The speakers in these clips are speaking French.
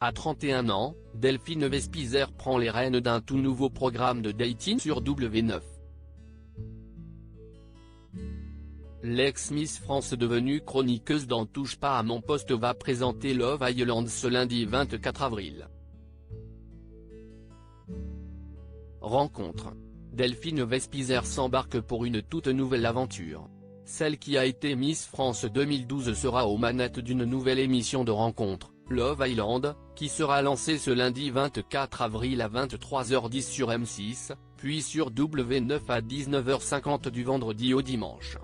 À 31 ans, Delphine Vespizer prend les rênes d'un tout nouveau programme de dating sur W9. L'ex-Miss France devenue chroniqueuse dans Touche pas à mon poste va présenter Love Island ce lundi 24 avril. Rencontre. Delphine Vespizer s'embarque pour une toute nouvelle aventure. Celle qui a été Miss France 2012 sera aux manettes d'une nouvelle émission de rencontre, Love Island, qui sera lancée ce lundi 24 avril à 23h10 sur M6, puis sur W9 à 19h50 du vendredi au dimanche.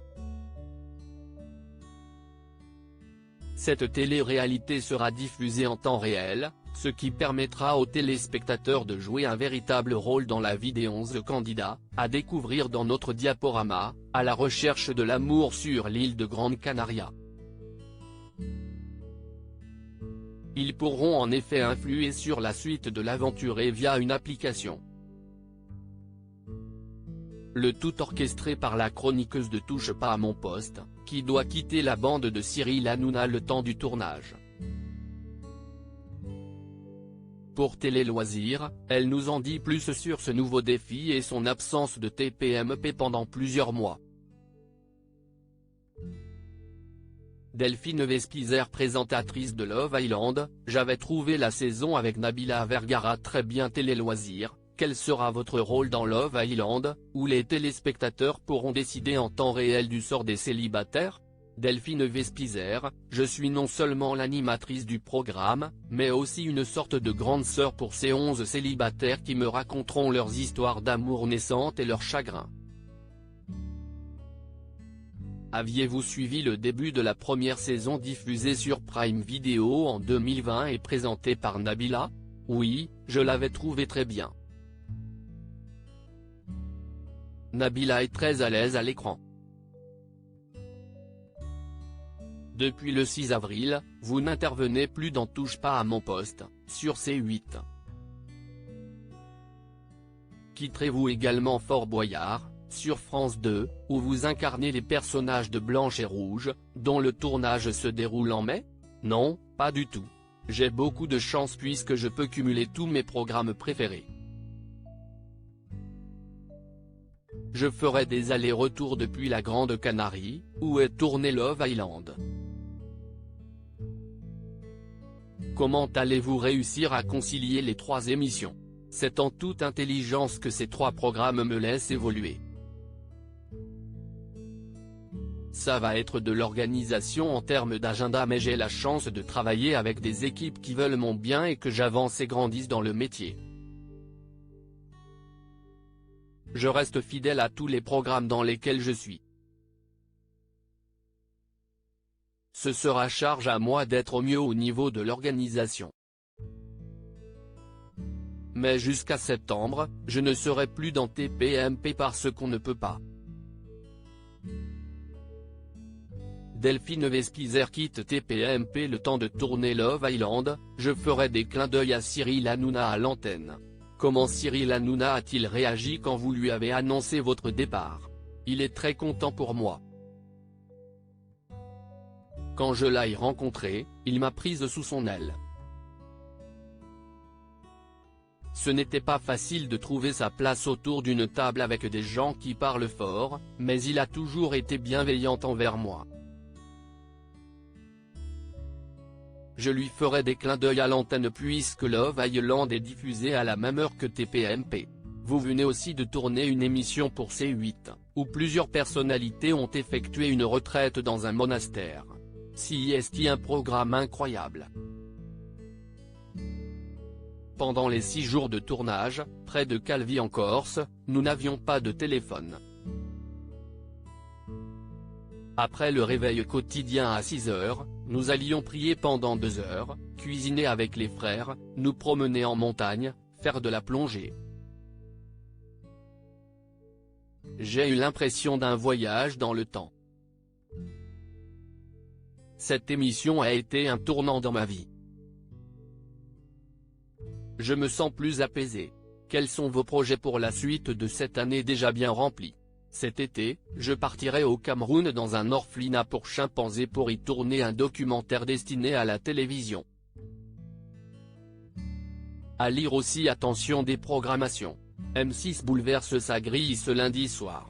Cette télé-réalité sera diffusée en temps réel, ce qui permettra aux téléspectateurs de jouer un véritable rôle dans la vie des 11 candidats, à découvrir dans notre diaporama, à la recherche de l'amour sur l'île de Grande Canaria. Ils pourront en effet influer sur la suite de l'aventure et via une application. Le tout orchestré par la chroniqueuse de Touche pas à mon poste, qui doit quitter la bande de Cyril Hanouna le temps du tournage. Pour Télé Loisirs, elle nous en dit plus sur ce nouveau défi et son absence de TPMP pendant plusieurs mois. Delphine Vespizer, présentatrice de Love Island: j'avais trouvé la saison avec Nabila Vergara très bien. Télé Loisirs: quel sera votre rôle dans Love Island, où les téléspectateurs pourront décider en temps réel du sort des célibataires? Delphine Vespizer: je suis non seulement l'animatrice du programme, mais aussi une sorte de grande sœur pour ces 11 célibataires qui me raconteront leurs histoires d'amour naissantes et leurs chagrins. Aviez-vous suivi le début de la première saison diffusée sur Prime Video en 2020 et présentée par Nabila? Oui, je l'avais trouvé très bien. Nabila est très à l'aise à l'écran. Depuis le 6 avril, vous n'intervenez plus dans Touche pas à mon poste, sur C8. Quitterez-vous également Fort Boyard, sur France 2, où vous incarnez les personnages de Blanche et Rouge, dont le tournage se déroule en mai? Non, pas du tout. J'ai beaucoup de chance puisque je peux cumuler tous mes programmes préférés. Je ferai des allers-retours depuis la Grande Canarie, où est tourné Love Island. Comment allez-vous réussir à concilier les 3 émissions? C'est en toute intelligence que ces 3 programmes me laissent évoluer. Ça va être de l'organisation en termes d'agenda, mais j'ai la chance de travailler avec des équipes qui veulent mon bien et que j'avance et grandisse dans le métier. Je reste fidèle à tous les programmes dans lesquels je suis. Ce sera charge à moi d'être au mieux au niveau de l'organisation. Mais jusqu'à septembre, je ne serai plus dans TPMP parce qu'on ne peut pas. Delphine Vespizer quitte TPMP le temps de tourner Love Island: je ferai des clins d'œil à Cyril Hanouna à l'antenne. Comment Cyril Hanouna a-t-il réagi quand vous lui avez annoncé votre départ? Il est très content pour moi. Quand je l'ai rencontré, il m'a prise sous son aile. Ce n'était pas facile de trouver sa place autour d'une table avec des gens qui parlent fort, mais il a toujours été bienveillant envers moi. Je lui ferai des clins d'œil à l'antenne puisque Love Island est diffusé à la même heure que TPMP. Vous venez aussi de tourner une émission pour C8, où plusieurs personnalités ont effectué une retraite dans un monastère. C'est un programme incroyable. Pendant les 6 jours de tournage, près de Calvi en Corse, nous n'avions pas de téléphone. Après le réveil quotidien à 6 heures, nous allions prier pendant 2 heures, cuisiner avec les frères, nous promener en montagne, faire de la plongée. J'ai eu l'impression d'un voyage dans le temps. Cette émission a été un tournant dans ma vie. Je me sens plus apaisé. Quels sont vos projets pour la suite de cette année déjà bien remplie? Cet été, je partirai au Cameroun dans un orphelinat pour chimpanzés pour y tourner un documentaire destiné à la télévision. À lire aussi attention des programmations. M6 bouleverse sa grille ce lundi soir.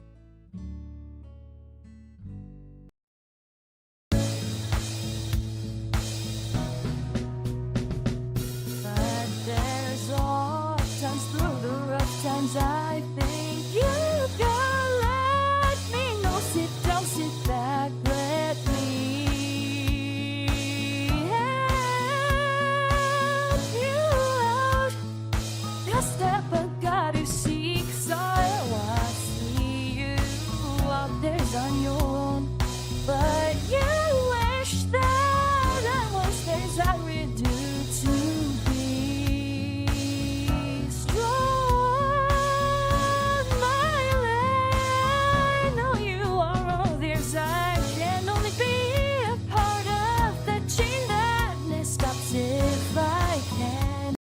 I think you can let me know. Sit down, sit back, let me help you out. A step I gotta seek, so I see you out there on your own, but